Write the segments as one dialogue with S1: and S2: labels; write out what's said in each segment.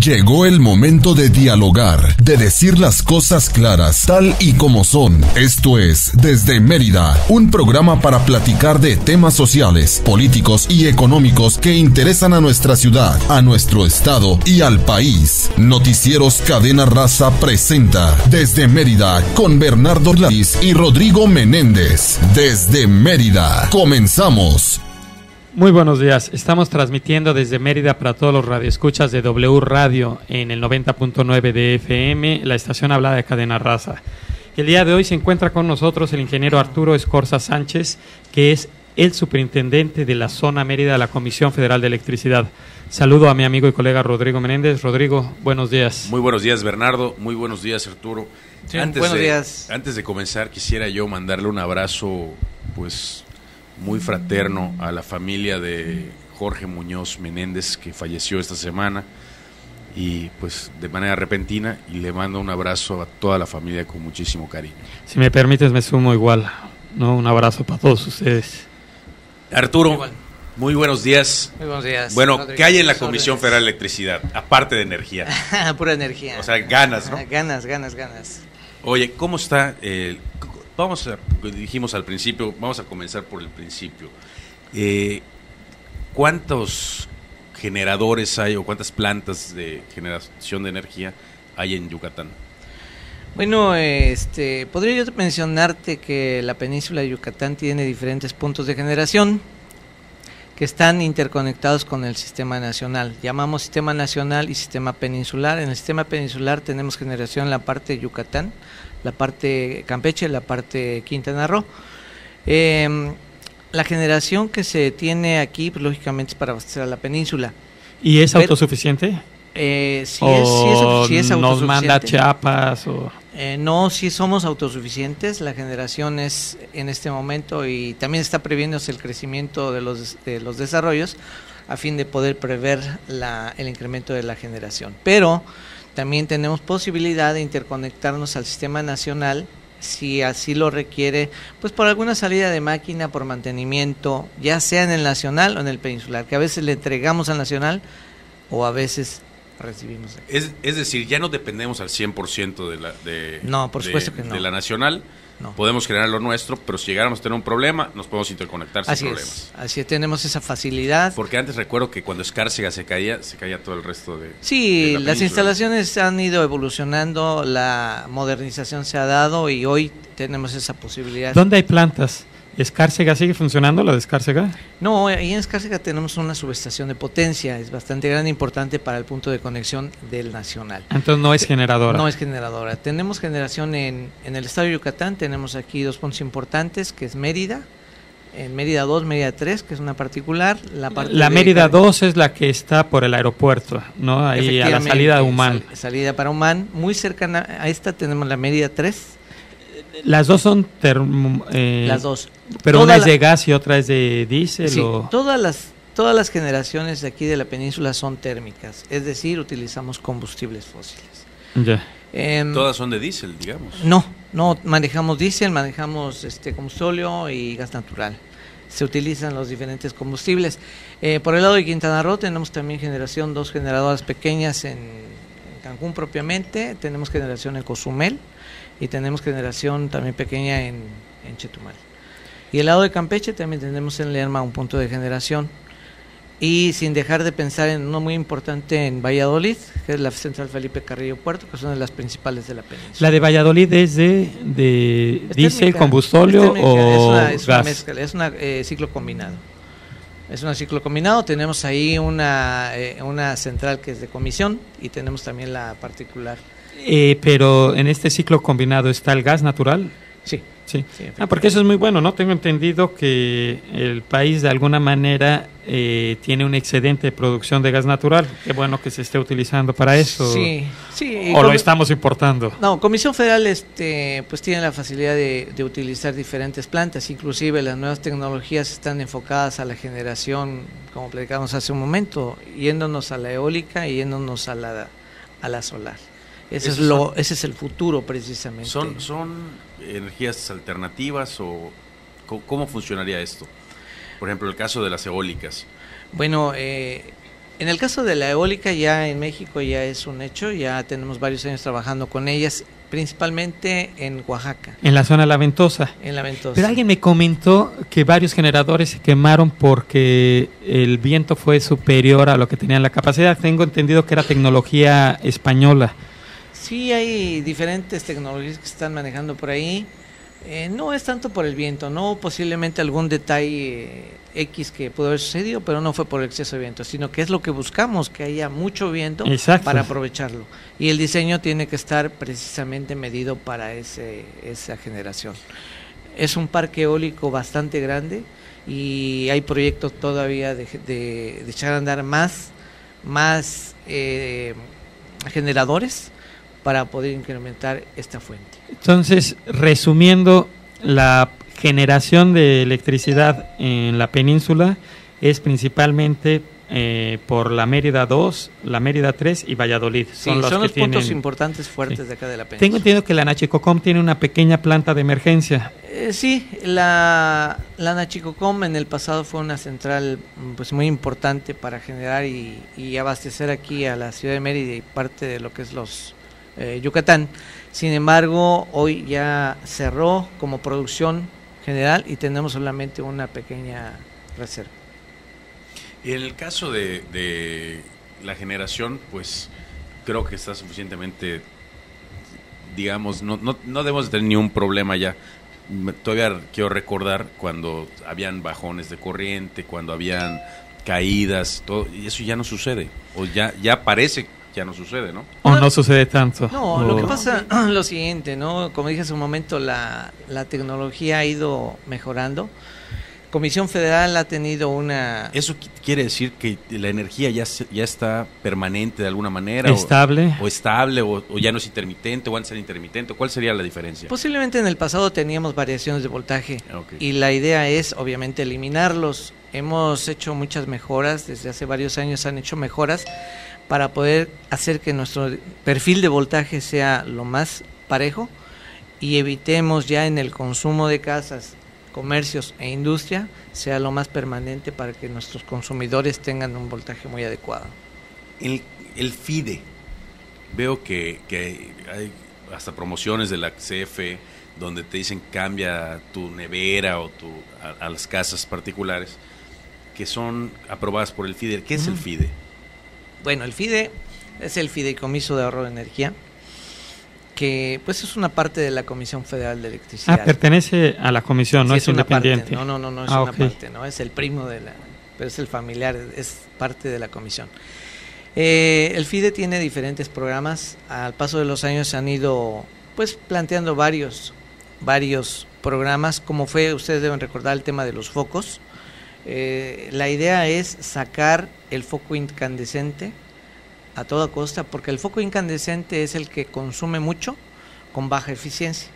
S1: Llegó el momento de dialogar, de decir las cosas claras, tal y como son. Esto es Desde Mérida, un programa para platicar de temas sociales, políticos y económicos que interesan a nuestra ciudad, a nuestro estado y al país. Noticieros Cadena Raza presenta Desde Mérida con Bernardo Orlais y Rodrigo Menéndez. Desde Mérida, comenzamos.
S2: Muy buenos días, estamos transmitiendo desde Mérida para todos los radioescuchas de W Radio en el 90.9 de FM, la estación hablada de Cadena Raza. El día de hoy se encuentra con nosotros el ingeniero Arturo Escorza Sánchez, que es el superintendente de la zona Mérida de la Comisión Federal de Electricidad. Saludo a mi amigo y colega Rodrigo Menéndez. Rodrigo, buenos días.
S3: Muy buenos días, Bernardo, muy buenos días, Arturo.
S4: Sí, buenos días.
S3: Antes de comenzar, quisiera yo mandarle un abrazo, pues, muy fraterno a la familia de Jorge Muñoz Menéndez, que falleció esta semana y pues de manera repentina, y le mando un abrazo a toda la familia con muchísimo cariño.
S2: Si me permites, me sumo igual, ¿no? Un abrazo para todos ustedes.
S3: Arturo,
S4: igual.
S3: Muy buenos días.
S4: Muy buenos días.
S3: Bueno,
S4: Rodrigo,
S3: ¿qué hay en la Comisión Federal de Electricidad, aparte de energía?
S4: Pura energía.
S3: O sea, ganas, ¿no?
S4: Ganas.
S3: Oye, ¿cómo está dijimos al principio, vamos a comenzar por el principio. ¿Cuántos generadores hay o cuántas plantas de generación de energía hay en Yucatán?
S4: Bueno, podría yo mencionarte que la península de Yucatán tiene diferentes puntos de generación que están interconectados con el sistema nacional. Llamamos sistema nacional y sistema peninsular. En el sistema peninsular tenemos generación en la parte de Yucatán, la parte Campeche, la parte Quintana Roo. La generación que se tiene aquí, pues, lógicamente es para abastecer a la península.
S2: ¿Y es autosuficiente?
S4: Sí es autosuficiente.
S2: ¿Nos manda Chiapas?
S4: No, sí somos autosuficientes. La generación es en este momento, y también está previéndose el crecimiento de los desarrollos a fin de poder prever el incremento de la generación. Pero también tenemos posibilidad de interconectarnos al sistema nacional si así lo requiere, pues por alguna salida de máquina, por mantenimiento, ya sea en el nacional o en el peninsular, que a veces le entregamos al nacional o a veces recibimos.
S3: Es decir, ya no dependemos al 100%
S4: no, por supuesto que no.
S3: De la nacional. No. Podemos generar lo nuestro, pero si llegáramos a tener un problema, nos podemos interconectar sin problemas.
S4: Así es, tenemos esa facilidad.
S3: Porque antes recuerdo que cuando Escárcega se caía todo el resto de...
S4: Sí,
S3: de
S4: las instalaciones han ido evolucionando, la modernización se ha dado y hoy tenemos esa posibilidad.
S2: ¿Dónde hay plantas? ¿Escárcega sigue funcionando, la de Escárcega?
S4: No, ahí en Escárcega tenemos una subestación de potencia, es bastante grande, importante para el punto de conexión del nacional.
S2: Entonces no es generadora.
S4: No es generadora. Tenemos generación en el estado de Yucatán, tenemos aquí dos puntos importantes, que es Mérida, en Mérida 2, Mérida 3, que es una particular. La
S2: Mérida 2 es la que está por el aeropuerto, ¿no? Ahí a la salida de Humán.
S4: Salida para Humán, muy cercana a esta tenemos la Mérida 3.
S2: Las dos son
S4: las dos.
S2: Pero una es de gas y otra es de diésel.
S4: Sí, todas las generaciones de aquí de la península son térmicas, es decir, utilizamos combustibles fósiles.
S2: Ya.
S3: Todas son de diésel, digamos.
S4: No manejamos diésel, manejamos combustóleo y gas natural. Se utilizan los diferentes combustibles. Por el lado de Quintana Roo tenemos también generación, dos generadoras pequeñas en Cancún propiamente, tenemos generación en Cozumel y tenemos generación también pequeña en Chetumal. Y el lado de Campeche también tenemos en Lerma un punto de generación. Y sin dejar de pensar en uno muy importante en Valladolid, que es la central Felipe Carrillo Puerto, que son de las principales de la península.
S2: ¿La de Valladolid es de diésel, combustóleo o gas?
S4: Una mezcla, es un ciclo combinado. Es un ciclo combinado, tenemos ahí una central que es de comisión y tenemos también la particular.
S2: Pero en este ciclo combinado está el gas natural.
S4: Sí.
S2: Porque eso es muy bueno, ¿no? Tengo entendido que el país de alguna manera tiene un excedente de producción de gas natural. Qué bueno que se esté utilizando para eso.
S4: Sí.
S2: ¿O lo estamos importando?
S4: No, Comisión Federal pues tiene la facilidad de utilizar diferentes plantas, inclusive las nuevas tecnologías están enfocadas a la generación, como platicamos hace un momento, yéndonos a la eólica y yéndonos a la solar. Ese es el futuro precisamente.
S3: ¿Son energías alternativas o cómo funcionaría esto? Por ejemplo, el caso de las eólicas.
S4: Bueno, En el caso de la eólica, ya en México ya es un hecho, ya tenemos varios años trabajando con ellas, principalmente en Oaxaca.
S2: En la zona La Ventosa.
S4: En La Ventosa.
S2: Pero alguien me comentó que varios generadores se quemaron porque el viento fue superior a lo que tenían la capacidad. Tengo entendido que era tecnología española.
S4: Sí, hay diferentes tecnologías que se están manejando por ahí. No es tanto por el viento, no posiblemente algún detalle X que pudo haber sucedido, pero no fue por exceso de viento, sino que es lo que buscamos, que haya mucho viento.
S2: Exacto.
S4: Para aprovecharlo. Y el diseño tiene que estar precisamente medido para esa generación. Es un parque eólico bastante grande y hay proyectos todavía de echar a andar más generadores para poder incrementar esta fuente.
S2: Entonces, resumiendo, la generación de electricidad en la península es principalmente por la Mérida 2, la Mérida 3 y Valladolid.
S4: Sí, son los puntos importantes fuertes, sí, de acá de la península.
S2: Tengo entendido que la Nachicocom tiene una pequeña planta de emergencia.
S4: Sí, la Nachicocom en el pasado fue una central pues muy importante para generar y abastecer aquí a la ciudad de Mérida y parte de lo que es los Yucatán. Sin embargo, hoy ya cerró como producción general y tenemos solamente una pequeña reserva.
S3: En el caso de la generación, pues creo que está suficientemente, digamos, no debemos tener ni un problema ya. Todavía quiero recordar cuando habían bajones de corriente, cuando habían caídas, todo, y eso ya no sucede, o ya parece ya no sucede, ¿no?
S2: ¿O no sucede tanto?
S4: No, lo que pasa es lo siguiente, ¿no? Como dije hace un momento, la tecnología ha ido mejorando. Comisión Federal ha tenido una...
S3: ¿Eso quiere decir que la energía ya está permanente de alguna manera?
S2: ¿Estable?
S3: O estable, o ya no es intermitente, o antes era intermitente. ¿Cuál sería la diferencia?
S4: Posiblemente en el pasado teníamos variaciones de voltaje,
S3: okay,
S4: y la idea es obviamente eliminarlos. Hemos hecho muchas mejoras, desde hace varios años han hecho mejoras para poder hacer que nuestro perfil de voltaje sea lo más parejo y evitemos ya en el consumo de casas, comercios e industria sea lo más permanente para que nuestros consumidores tengan un voltaje muy adecuado.
S3: El FIDE, veo que hay hasta promociones de la CFE donde te dicen cambia tu nevera o a las casas particulares que son aprobadas por el FIDE. ¿Qué es el FIDE?
S4: Bueno, el FIDE es el Fideicomiso de Ahorro de Energía, que pues es una parte de la Comisión Federal de Electricidad.
S2: Pertenece a la comisión, no
S4: sí,
S2: es independiente.
S4: Parte. No es una parte, no es el primo pero es el familiar, es parte de la comisión. El FIDE tiene diferentes programas, al paso de los años se han ido pues planteando varios programas, como fue, ustedes deben recordar el tema de los focos. La idea es sacar el foco incandescente a toda costa, porque el foco incandescente es el que consume mucho con baja eficiencia.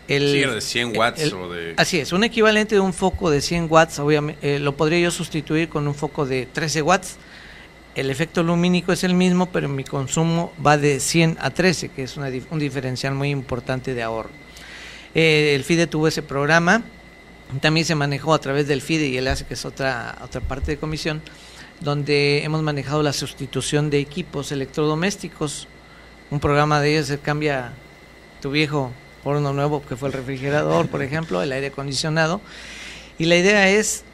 S3: De 100 watts
S4: Así es, un equivalente de un foco de 100 watts, obviamente, lo podría yo sustituir con un foco de 13 watts. El efecto lumínico es el mismo, pero mi consumo va de 100 a 13, que es un diferencial muy importante de ahorro. El FIDE tuvo ese programa. También se manejó a través del FIDE y el ACE, que es otra parte de comisión, donde hemos manejado la sustitución de equipos electrodomésticos. Un programa de ellos se cambia tu viejo por uno nuevo, que fue el refrigerador, por ejemplo, el aire acondicionado. Y la idea es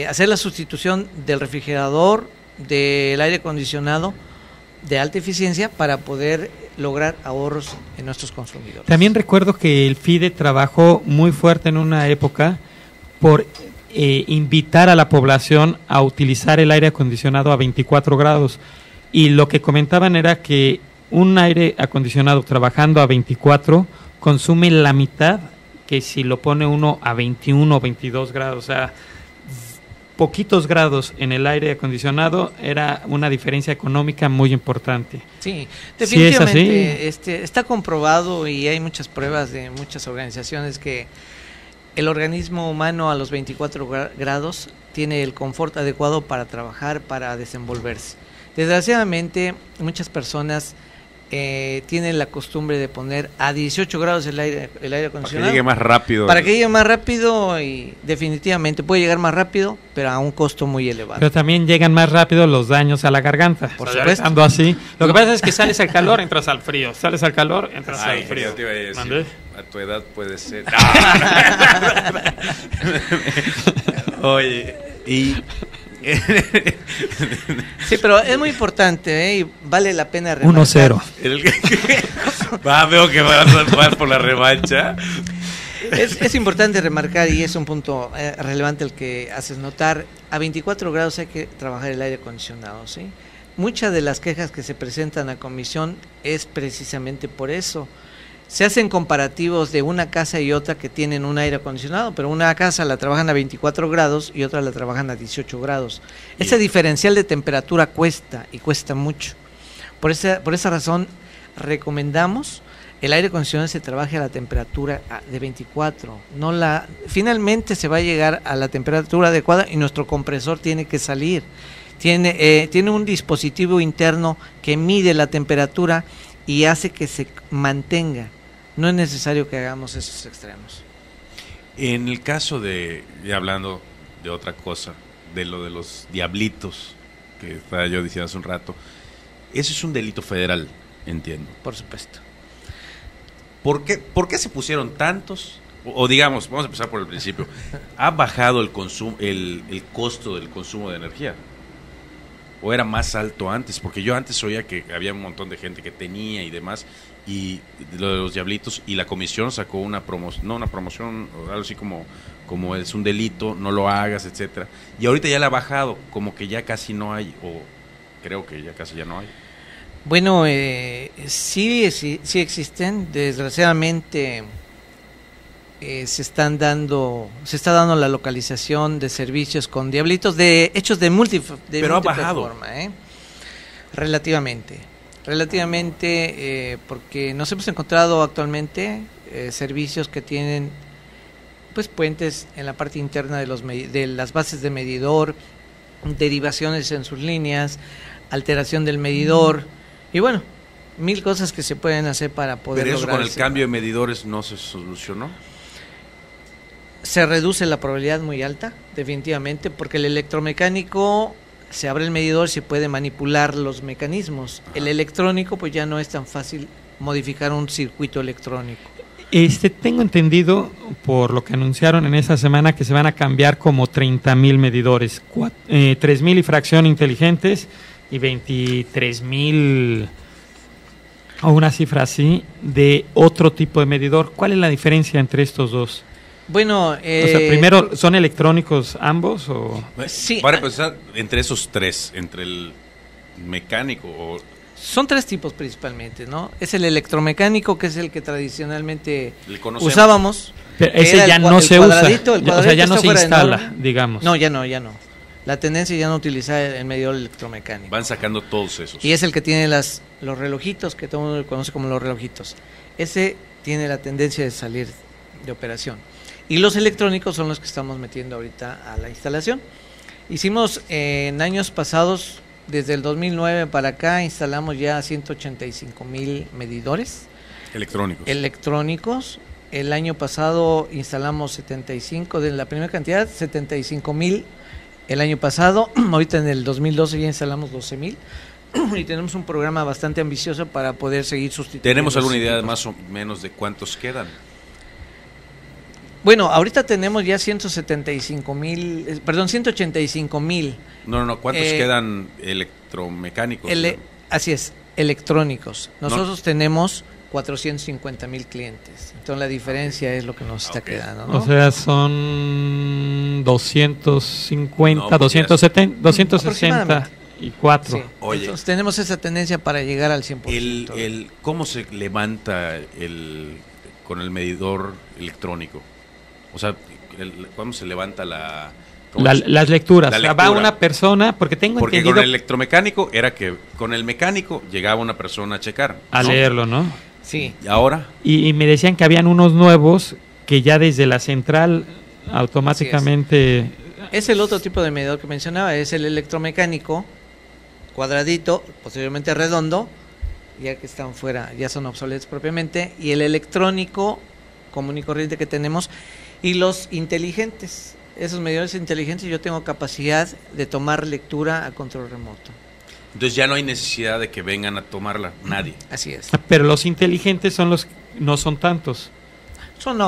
S4: hacer la sustitución del refrigerador, del aire acondicionado de alta eficiencia para poder lograr ahorros en nuestros consumidores.
S2: También recuerdo que el FIDE trabajó muy fuerte en una época por invitar a la población a utilizar el aire acondicionado a 24 grados. Y lo que comentaban era que un aire acondicionado trabajando a 24 consume la mitad que si lo pone uno a 21 o 22 grados. O sea, poquitos grados en el aire acondicionado era una diferencia económica muy importante.
S4: Sí, definitivamente.
S2: ¿Sí es
S4: está comprobado y hay muchas pruebas de muchas organizaciones que el organismo humano a los 24 grados tiene el confort adecuado para trabajar, para desenvolverse. Desgraciadamente, muchas personas tienen la costumbre de poner a 18 grados el aire acondicionado.
S3: Para que llegue más rápido.
S4: Para que llegue más rápido, y definitivamente puede llegar más rápido, pero a un costo muy elevado.
S2: Pero también llegan más rápido los daños a la garganta.
S4: Por supuesto.
S2: Ando así. Lo que pasa es que sales al calor, entras al frío. Sales al calor, entras al frío.
S3: Yo te iba a decir,
S2: ¿Mandé?
S3: a tu edad puede ser. Oye, y...
S4: Sí, pero es muy importante, y vale la pena remarcar.
S2: 1-0.
S3: Veo que vas por la revancha.
S4: Es importante remarcar, y es un punto relevante el que haces notar, a 24 grados hay que trabajar el aire acondicionado, ¿sí? Muchas de las quejas que se presentan a comisión es precisamente por eso. Se hacen comparativos de una casa y otra que tienen un aire acondicionado, pero una casa la trabajan a 24 grados y otra la trabajan a 18 grados. Ese diferencial de temperatura cuesta, y cuesta mucho. Por esa razón recomendamos el aire acondicionado se trabaje a la temperatura de 24. Finalmente se va a llegar a la temperatura adecuada y nuestro compresor tiene que salir. Tiene un dispositivo interno que mide la temperatura y hace que se mantenga. No es necesario que hagamos esos extremos.
S3: En el caso de, ya hablando de otra cosa, de lo de los diablitos, que estaba yo diciendo hace un rato, eso es un delito federal, entiendo.
S4: Por supuesto.
S3: ¿Por qué se pusieron tantos? O digamos, vamos a empezar por el principio. ¿Ha bajado el consumo, el costo del consumo de energía? ¿O era más alto antes? Porque yo antes oía que había un montón de gente que tenía y demás, y lo de los diablitos, y la comisión sacó una promoción, algo así como es un delito, no lo hagas, etcétera. Y ahorita ya la ha bajado, como que ya casi no hay, o creo que ya casi ya no hay.
S4: Bueno, sí existen. Desgraciadamente se está dando la localización de servicios con diablitos hechos de múltiple
S3: Pero ha bajado.
S4: Forma, relativamente, porque nos hemos encontrado actualmente servicios que tienen pues puentes en la parte interna de las bases de medidor, derivaciones en sus líneas, alteración del medidor, y bueno, 1000 cosas que se pueden hacer para poder
S3: Pero eso
S4: lograr
S3: con el cambio de medidores no se solucionó.
S4: Se reduce la probabilidad muy alta, definitivamente, porque el electromecánico se abre el medidor, se puede manipular los mecanismos. Ajá. El electrónico pues ya no es tan fácil modificar un circuito electrónico.
S2: Tengo entendido por lo que anunciaron en esa semana que se van a cambiar como 30,000 medidores, 3,000 y fracción inteligentes y 23,000 o una cifra así de otro tipo de medidor. ¿Cuál es la diferencia entre estos dos?
S4: Bueno,
S2: o sea, primero, ¿son electrónicos ambos o...?
S4: Sí.
S3: Para empezar, entre esos tres, entre el mecánico o...
S4: Son 3 tipos principalmente, ¿no? Es el electromecánico, que es el que tradicionalmente
S2: usábamos. Pero ese ya no se usa, o sea, ya no se instala, digamos.
S4: No, ya no. La tendencia ya no utilizar el medidor electromecánico.
S3: Van sacando todos esos.
S4: Y es el que tiene los relojitos, que todo el mundo conoce como los relojitos. Ese tiene la tendencia de salir de operación. Y los electrónicos son los que estamos metiendo ahorita a la instalación. Hicimos en años pasados, desde el 2009 para acá, instalamos ya 185,000 medidores electrónicos. El año pasado instalamos 75, de la primera cantidad, 75,000 el año pasado. Ahorita en el 2012 ya instalamos 12,000. Y tenemos un programa bastante ambicioso para poder seguir sustituyendo.
S3: ¿Tenemos alguna idea más o menos de cuántos quedan?
S4: Bueno, ahorita tenemos ya 185,000.
S3: No, ¿cuántos quedan electromecánicos?
S4: Así es, electrónicos. Nosotros tenemos 450,000 clientes. Entonces la diferencia es lo que nos está quedando, ¿no?
S2: O sea, son 250, 270, 264. Sí.
S3: Oye,
S4: entonces tenemos esa tendencia para llegar al 100%.
S3: ¿Cómo se levanta con el medidor electrónico? O sea, ¿cómo se levanta las
S2: lecturas?
S3: La lectura.
S2: Va una persona, porque entendido...
S3: con el electromecánico era que con el mecánico llegaba una persona a checar,
S2: a leerlo, ¿no?
S4: Sí.
S3: ¿Y ahora?
S2: Y me decían que habían unos nuevos que ya desde la central automáticamente...
S4: Es el otro tipo de medidor que mencionaba, es el electromecánico, cuadradito, posteriormente redondo, ya que están fuera, ya son obsoletos propiamente, y el electrónico común y corriente que tenemos, y los inteligentes. Esos medidores inteligentes yo tengo capacidad de tomar lectura a control remoto.
S3: Entonces ya no hay necesidad de que vengan a tomarla nadie.
S4: Así es.
S2: Pero los inteligentes son los, no son tantos.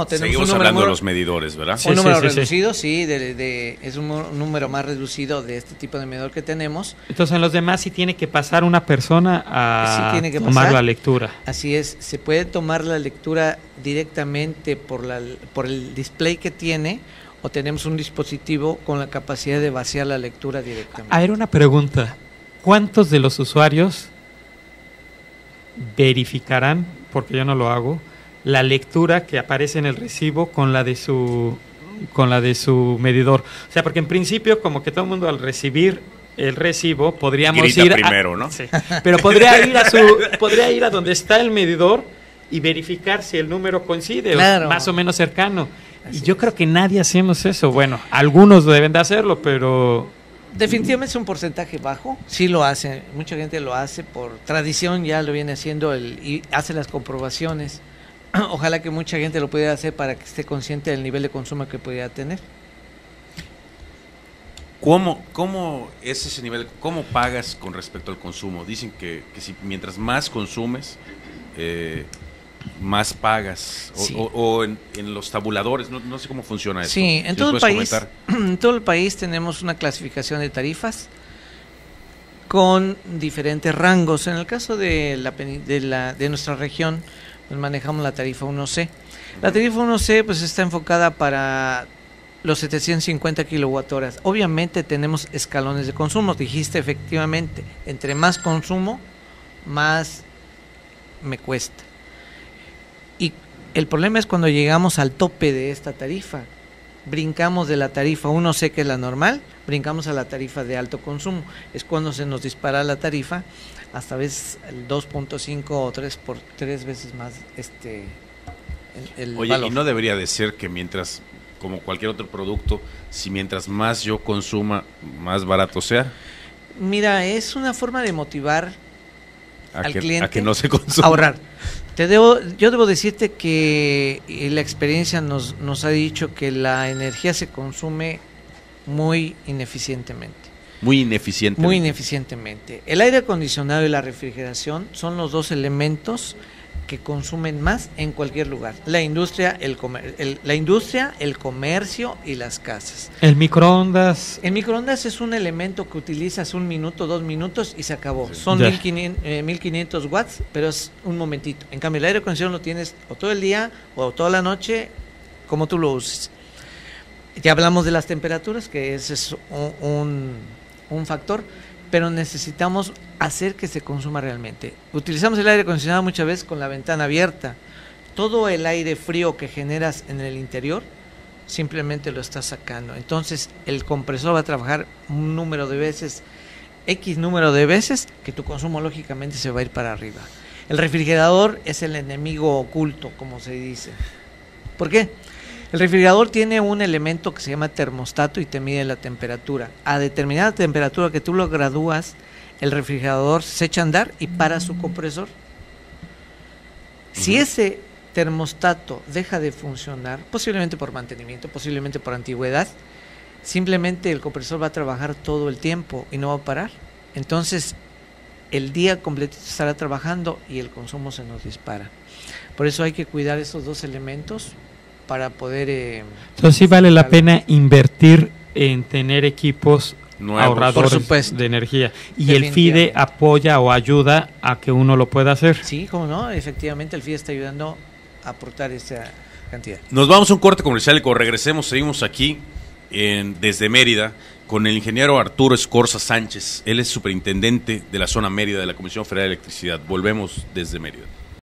S3: Seguimos hablando de los medidores, ¿verdad?
S4: Un número reducido, sí, es un número más reducido de este tipo de medidor que tenemos.
S2: Entonces en los demás sí tiene que pasar una persona a tomar la lectura.
S4: Así es, se puede tomar la lectura directamente por el display que tiene, o tenemos un dispositivo con la capacidad de vaciar la lectura directamente.
S2: A ver, una pregunta. ¿Cuántos de los usuarios verificarán, porque yo no lo hago, la lectura que aparece en el recibo con la de su medidor? O sea, porque en principio como que todo el mundo al recibir el recibo podríamos
S3: grita
S2: ir
S3: primero, ¿no?
S2: Sí, pero podría ir a donde está el medidor y verificar si el número coincide,
S4: claro,
S2: o más o menos cercano. Así y yo creo que nadie hacemos eso. Bueno, algunos deben de hacerlo, pero
S4: definitivamente es un porcentaje bajo. Sí lo hace, mucha gente lo hace por tradición, ya lo viene haciendo y hace las comprobaciones. Ojalá que mucha gente lo pudiera hacer para que esté consciente del nivel de consumo que pudiera tener.
S3: ¿Cómo es ese nivel? ¿Cómo pagas con respecto al consumo? Dicen que si mientras más consumes, más pagas. Sí. O en los tabuladores, no sé cómo funciona eso.
S4: Sí, en todo el país tenemos una clasificación de tarifas con diferentes rangos. En el caso de nuestra región, pues manejamos la tarifa 1C. La tarifa 1C pues está enfocada para los 750 kilowatt-horas. Obviamente tenemos escalones de consumo. Dijiste efectivamente, entre más consumo, más me cuesta. Y el problema es cuando llegamos al tope de esta tarifa. Brincamos de la tarifa 1C, que es la normal, brincamos a la tarifa de alto consumo. Es cuando se nos dispara la tarifa hasta veces el 2.5 o 3 veces más el
S3: Oye,
S4: valor.
S3: ¿Y no debería de ser que mientras, como cualquier otro producto, si mientras más yo consuma, más barato sea?
S4: Mira, es una forma de motivar al cliente
S3: a que no se consuma.
S4: Ahorrar. Yo debo decirte que la experiencia nos ha dicho que la energía se consume muy ineficientemente.
S3: Muy ineficientemente.
S4: El aire acondicionado y la refrigeración son los dos elementos que consumen más en cualquier lugar. La industria, el comercio y las casas.
S2: El microondas.
S4: El microondas es un elemento que utilizas 1 minuto, 2 minutos y se acabó. Sí. Son 1500 watts, pero es un momentito. En cambio, el aire acondicionado lo tienes o todo el día o toda la noche, como tú lo uses. Ya hablamos de las temperaturas, que ese es un factor, pero necesitamos hacer que se consuma realmente. Utilizamos el aire acondicionado muchas veces con la ventana abierta. Todo el aire frío que generas en el interior simplemente lo estás sacando. Entonces el compresor va a trabajar un número de veces, X número de veces, que tu consumo lógicamente se va a ir para arriba. El refrigerador es el enemigo oculto, como se dice. ¿Por qué? El refrigerador tiene un elemento que se llama termostato y te mide la temperatura. A determinada temperatura que tú lo gradúas, el refrigerador se echa a andar y para su compresor. Si ese termostato deja de funcionar, posiblemente por mantenimiento, posiblemente por antigüedad, simplemente el compresor va a trabajar todo el tiempo y no va a parar. Entonces, el día completito estará trabajando y el consumo se nos dispara. Por eso hay que cuidar esos dos elementos para poder...
S2: Entonces sí vale la pena invertir en tener equipos nuevos, ahorradores de energía. Y el FIDE apoya o ayuda a que uno lo pueda hacer.
S4: Sí, cómo no, efectivamente el FIDE está ayudando a aportar esa cantidad.
S3: Nos vamos a un corte comercial y cuando regresemos seguimos aquí desde Mérida con el ingeniero Arturo Escorza Sánchez. Él es superintendente de la zona Mérida de la Comisión Federal de Electricidad. Volvemos desde Mérida.